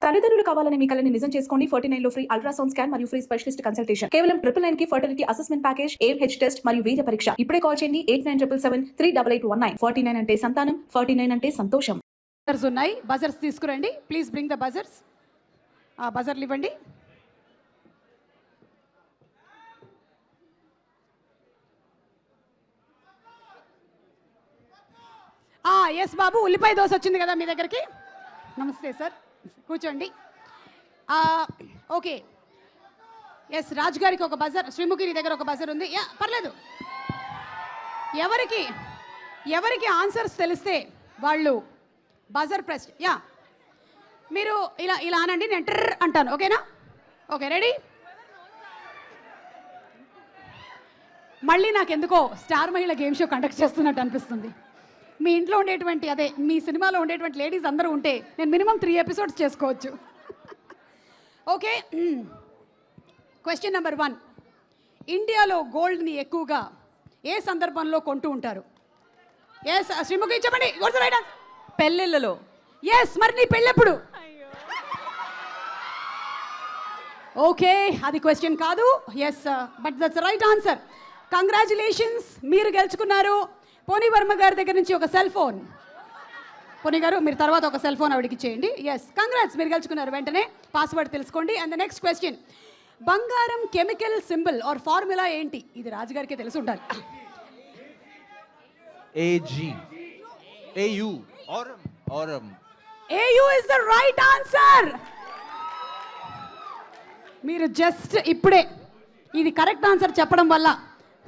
తల్లిదండ్రులు కావాలని మీ కలని నిజం చేసుకోండి. 49 లో ఫ్రీ అల్ట్రాసౌండ్ స్కాన్ మరియు ఫ్రీ స్పెషలిస్ట్ కన్సల్టేషన్. కేవలం 999 కి fertility assessment package, AMH test మరియు వీర్య పరీక్ష. ఇప్పుడే కాల్ చేయండి 8977738819. 49 అంటే సంతానం, 49 అంటే సంతోషం. బజర్స్ ఉన్నాయి, బజర్స్ తీసుకురండి. Please bring the buzzers. బజర్లు ఇవ్వండి. ఎస్ బాబు, ఉల్లిపాయ దోశ వచ్చింది కదా మీ దగ్గరికి. నమస్తే సార్, కూర్చోండి. ఓకే, ఎస్ రాజు గారికి ఒక బజర్, శ్రీముఖి దగ్గర ఒక బజర్ ఉంది. పర్లేదు, ఎవరికి ఆన్సర్స్ తెలిస్తే వాళ్ళు బజర్ ప్రెస్. మీరు ఇలా అనండి, నేను ట్రర్ అంటాను. ఓకేనా? Okay, ready? మళ్ళీ నాకెందుకో స్టార్ మహిళ గేమ్ షో కండక్ట్ చేస్తున్నట్టు అనిపిస్తుంది. మీ ఇంట్లో ఉండేటువంటి, అదే మీ సినిమాలో ఉండేటువంటి లేడీస్ అందరూ ఉంటే నేను మినిమం 3 ఎపిసోడ్స్ చేసుకోవచ్చు. Okay, question number 1. ఇండియాలో గోల్డ్ని ఎక్కువగా ఏ సందర్భంలో కొంటూ ఉంటారు? ఎస్ శ్రీముఖి చెప్పండి. పెళ్ళిళ్ళలో. ఎస్, మరి నీ పెళ్ళెప్పుడు? ఓకే, అది క్వశ్చన్ కాదు. Yes, but that's right answer. Congratulations, మీరు గెలుచుకున్నారు పోనీ వర్మ గారి దగ్గర నుంచి ఒక సెల్ ఫోన్. పోనీ గారు, మీరు తర్వాత ఒక సెల్ ఫోన్ ఆవిడకి ఇచ్చేయండి. ఎస్, కంగ్రాట్స్, మీరు గెలుచుకున్నారు. వెంటనే పాస్వర్డ్ తెలుసుకోండి. అండ్ ద నెక్స్ట్ క్వశ్చన్, బంగారం కెమికల్ సింబల్ ఆర్ ఫార్ములా ఏంటి? ఇది రాజుగారికి తెలిసి ఉండాలి. AG. AU. Aurum. AU is the right answer. మీరు జస్ట్ ఇప్పుడే ఇది కరెక్ట్ ఆన్సర్ చెప్పడం వల్ల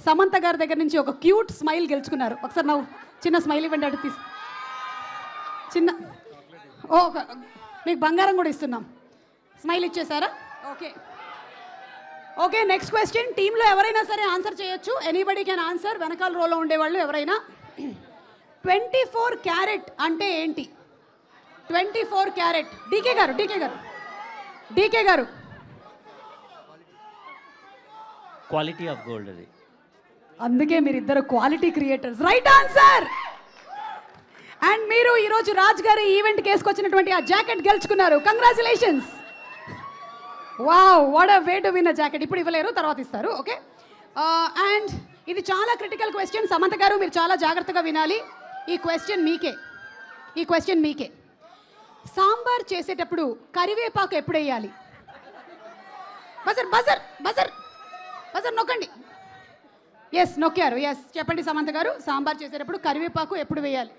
సమంత గారి దగ్గర నుంచి ఒక క్యూట్ స్మైల్ గెలుచుకున్నారు. ఒకసారి నవ్వు, చిన్న స్మైల్ ఇవ్వండి. అటు తీసి చిన్న, మీకు బంగారం కూడా ఇస్తున్నాం. స్మైల్ ఇచ్చేసారా? Okay, next question. టీంలో ఎవరైనా సరే ఆన్సర్ చేయొచ్చు. Anybody can answer. వెనకాల రోలో ఉండేవాళ్ళు ఎవరైనా. 24 క్యారెట్ అంటే ఏంటి? 24 క్యారెట్. డీకే గారు క్వాలిటీ ఆఫ్ గోల్డ్. అది అందుకే మీరిద్దరు quality creators. Right answer. And మీరు ఈరోజు రాజ్ గారి ఈవెంట్కి వేసుకొచ్చినటువంటి ఆ జాకెట్ గెలుచుకున్నారు. Congratulations. Wow, what a way to win a jacket. ఇప్పుడు ఇవ్వలేరు, తర్వాత ఇస్తారు. ఓకే, అండ్ ఇది చాలా క్రిటికల్ క్వశ్చన్. సమంత గారు, మీరు చాలా జాగ్రత్తగా వినాలి. ఈ క్వశ్చన్ మీకే. సాంబార్ చేసేటప్పుడు కరివేపాకు ఎప్పుడు వేయాలి? బజర్ నొక్కండి. ఎస్, నొక్కారు. ఎస్, చెప్పండి సమంత గారు, సాంబార్ చేసేటప్పుడు కరివేపాకు ఎప్పుడు వేయాలి?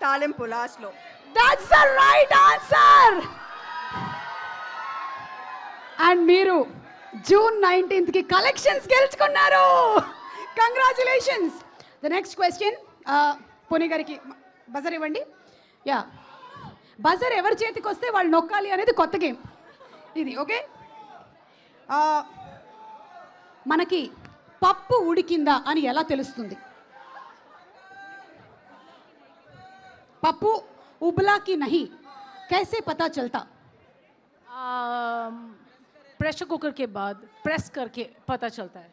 తాలింపు లాస్ట్ లో. That's the right answer. And మీరు జూన్ 19th కి కలెక్షన్స్ గెలుచుకున్నారు. కంగ్రాచులేషన్స్. ద నెక్స్ట్ క్వశ్చన్, పుని గారికి బజర్ ఇవ్వండి. బజర్ ఎవరి చేతికి వస్తే వాళ్ళు నొక్కాలి అనేది కొత్త గేమ్ ఇది. ఓకే, మనకి పప్పు ఉడికిందా అని ఎలా తెలుస్తుంది? పప్పు उबला की नहीं, कैसे पता चलता? प्रेशर कुकर के बाद प्रेस करके पता चलता है.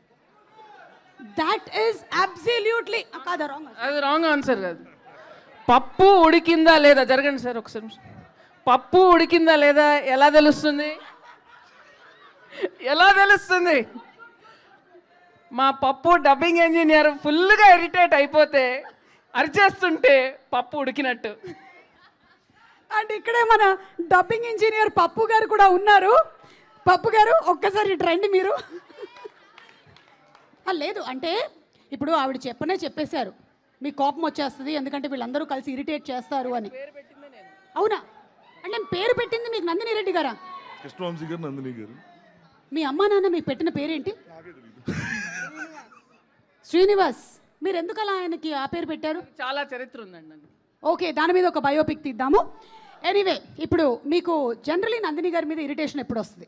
That is absolutely కాదా? అది రాంగ్ ఆన్సర్ కాదు. పప్పు ఉడికిందా లేదా, జరగండి సార్ ఒకసారి. పప్పు ఉడికిందా లేదా ఎలా తెలుస్తుంది? మా పప్పు డబ్బింగ్ ఇంజనీర్ ఫుల్గా ఇరిటేట్ అయిపోతే అరిచేస్తుంటే పప్పు ఉడికినట్టు. అండ్ ఇక్కడే మన డబ్బింగ్ ఇంజనీర్ పప్పు గారు కూడా ఉన్నారు. పప్పు గారు, ఒక్కసారి రండి మీరు. లేదు అంటే ఇప్పుడు ఆవిడ చెప్పేశారు మీ కోపం వచ్చేస్తుంది, ఎందుకంటే వీళ్ళందరూ కలిసి ఇరిటేట్ చేస్తారు అని. అవునా? అంటే పేరు పెట్టింది మీకు నందిని రెడ్డి గారా? కృష్ణవంశీ గారు, నందిని గారు. మీ అమ్మా నాన్న మీకు పెట్టిన పేరేంటి? శ్రీనివాస్. మీరు ఎందుకు అలా ఆయనకి ఆ పేరు పెట్టారు? చాలా చరిత్ర ఉందండి. ఓకే, దాని మీద ఒక బయోపిక్ తీద్దాము. ఎనీవే, ఇప్పుడు మీకు జనరలీ నందిని గారి మీద ఇరిటేషన్ ఎప్పుడు వస్తుంది?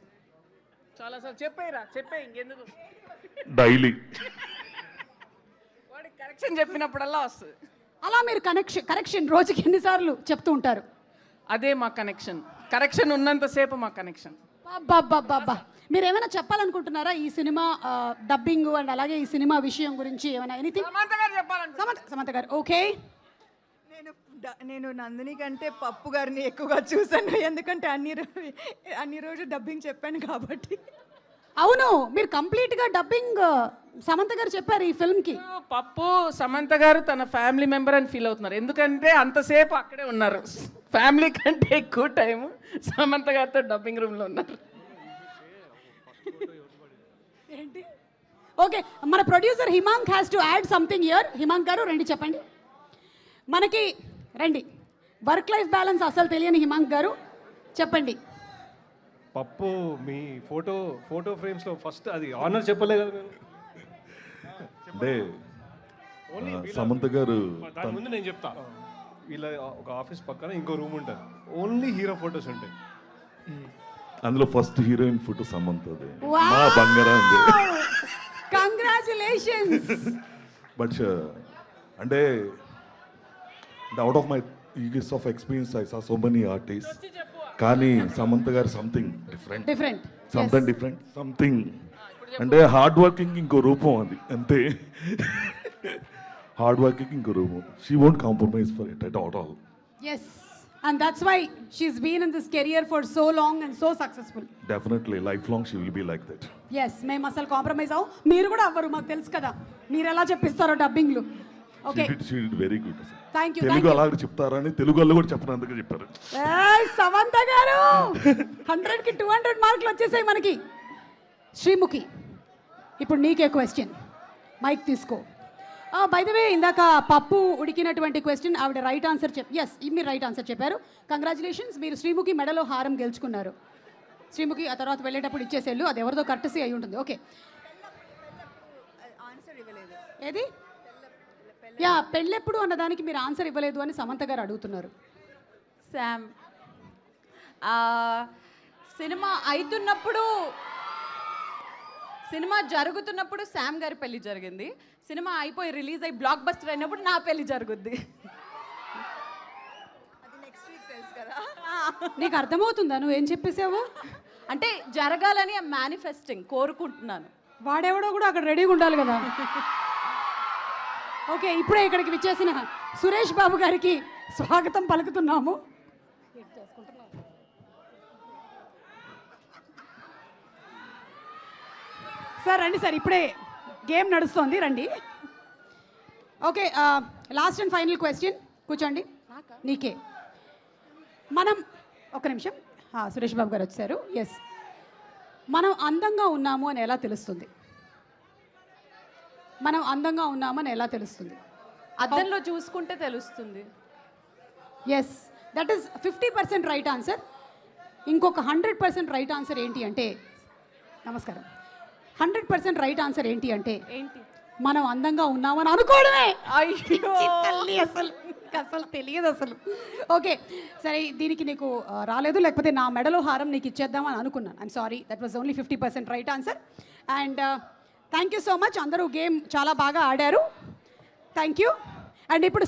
చాలా సార్ చెప్పే ఇంకెందుకు, డైలీ వాడికి కరెక్షన్ చెప్పినప్పుడల్లా వస్తుంది. అలా మీరు కరెక్షన్ రోజుకి ఎన్నిసార్లు చెప్తూ ఉంటారు? అదే మా కరెక్షన్ ఉన్నంతసేపు మా కనెక్షన్. బాబా, మీరు ఏమైనా చెప్పాలనుకుంటున్నారా ఈ సినిమా డబ్బింగ్ అండ్ అలాగే ఈ సినిమా విషయం గురించి ఏమైనా? ఎనీథింగ్? సమంత గారు చెప్పాలంటే. సమంత గారు. ఓకే, నేను నందిని కంటే పప్పు గారిని ఎక్కువగా చూసాను, ఎందుకంటే అన్ని రోజు డబ్బింగ్ చెప్పాను కాబట్టి. అవును, మీరు కంప్లీట్గా డబ్బింగ్ సమంత గారు చెప్పారు ఈ ఫిల్మ్కి. పప్పు సమంత గారు తన ఫ్యామిలీ మెంబర్ అని ఫీల్ అవుతున్నారు, ఎందుకంటే అంతసేపు అక్కడే ఉన్నారు. ఫ్యామిలీ కంటే ఎక్కువ టైం సమంత గారితో డబ్బింగ్ రూమ్లో ఉన్నారు. ఏంటి? ఓకే, మన producer Himank has to add something here. Himank గారు రండి, చెప్పండి. మనకి రండి, వర్క్ లైఫ్ బ్యాలెన్స్ అసలు తెలియని హిమాంక్ గారు చెప్పండి. పప్పు మీ ఫోటో ఫ్రేమ్స్లో ఫస్ట్ అది ఆనర్ చెప్పలే కదా మేము. అంటే సమంత గారు దాని ముందు నేను చెప్తా, వీళ్ళ ఒక ఆఫీస్ పక్కన ఇంకో రూమ్ ఉంటుంది, ఓన్లీ హీరో ఫొటోస్ ఉంటాయి. అందులో ఫస్ట్ హీరోయిన్ ఫోటో సమంతది, మా బంగారం. కంగ్రాచులేషన్స్. బట్ అంటే out of my years of experience I saw so many artist, కానీ Samantha garu something different, something అంటే హార్డ్ వర్కింగ్ ఇంకో రూపం అది, అంతే. హార్డ్ వర్కింగ్ ఇంకో రూపం. She won't compromise for it at all. Yes, and that's why she's been in this career for so long and so successful. Definitely life long she will be like that. Yes, మేము అసలు compromise అవ్వం, మీరు కూడా అవ్వరు, మాకు తెలుసు కదా మీరు ఎలా చెప్పిస్తారో డబ్బింగ్లు. Okay, she did very good. Thank you. Telugu అలాగే చెప్తారని తెలుగు వాళ్ళు కూడా చెప్పినందుకు చెప్పారు. సమంత గారు 100కి 200 మార్కులు వచ్చేసాయి మనకి. శ్రీముఖి, ఇప్పుడు నీకే క్వశ్చన్, మైక్ తీసుకో. బై ద వే, ఇందాక పప్పు ఉడికినటువంటి క్వశ్చన్ ఆవిడ రైట్ ఆన్సర్ మీరు రైట్ ఆన్సర్ చెప్పారు. కంగ్రాచులేషన్స్, మీరు శ్రీముఖి మెడలో హారం గెలుచుకున్నారు. శ్రీముఖి ఆ తర్వాత వెళ్ళేటప్పుడు ఇచ్చేసేళ్ళు, అది ఎవరిదో కర్టసీ అయి ఉంటుంది. ఓకే, ఆన్సర్ ఇవ్వలేదు. ఏది? యా, పెళ్ళెప్పుడు అన్నదానికి మీరు ఆన్సర్ ఇవ్వలేదు అని సమంత గారు అడుగుతున్నారు. శామ్, సినిమా అవుతున్నప్పుడు, సినిమా జరుగుతున్నప్పుడు శామ్ గారి పెళ్లి జరిగింది. సినిమా అయిపోయి రిలీజ్ అయ్యి బ్లాక్ బస్టర్ అయినప్పుడు నా పెళ్లి జరుగుద్ది. అది నెక్స్ట్ వీక్ తెలుసు కదా. నీకు అర్థమవుతుందా నువ్వేం చెప్పేసావు? అంటే జరగాలని మేనిఫెస్టింగ్ కోరుకుంటున్నాను. వాడెవడో కూడా అక్కడ రెడీగా ఉండాలి కదా. ఓకే, ఇప్పుడే ఇక్కడికి విచ్చేసిన సురేష్ బాబు గారికి స్వాగతం పలుకుతున్నాము. సార్ రండి సార్, ఇప్పుడే గేమ్ నడుస్తోంది, రండి. Okay, last and final question, కూర్చోండి. నీకే. మనం ఒక్క నిమిషం, సురేష్ బాబు గారు వచ్చారు. ఎస్, మనం అందంగా ఉన్నాము అని ఎలా తెలుస్తుంది? మనం అందంగా ఉన్నామని ఎలా తెలుస్తుంది? అద్దంలో చూసుకుంటే తెలుస్తుంది. Yes, that is 50% right answer. ఇంకొక 100% రైట్ ఆన్సర్ ఏంటి అంటే, నమస్కారం, 100% రైట్ ఆన్సర్ ఏంటి అంటే ఏంటి? మనం అందంగా ఉన్నామని అనుకోవడమే. అయ్యో, తల్లి, అసలు తెలియదు అసలు. ఓకే సరే, దీనికి నీకు రాలేదు, లేకపోతే నా మెడలో హారం నీకు ఇచ్చేద్దామని అనుకున్నాను. I'm sorry, that was only 50% right answer. And thank you so much, అందరూ గేమ్ చాలా బాగా ఆడారు. Thank you. అండ్ ఇప్పుడు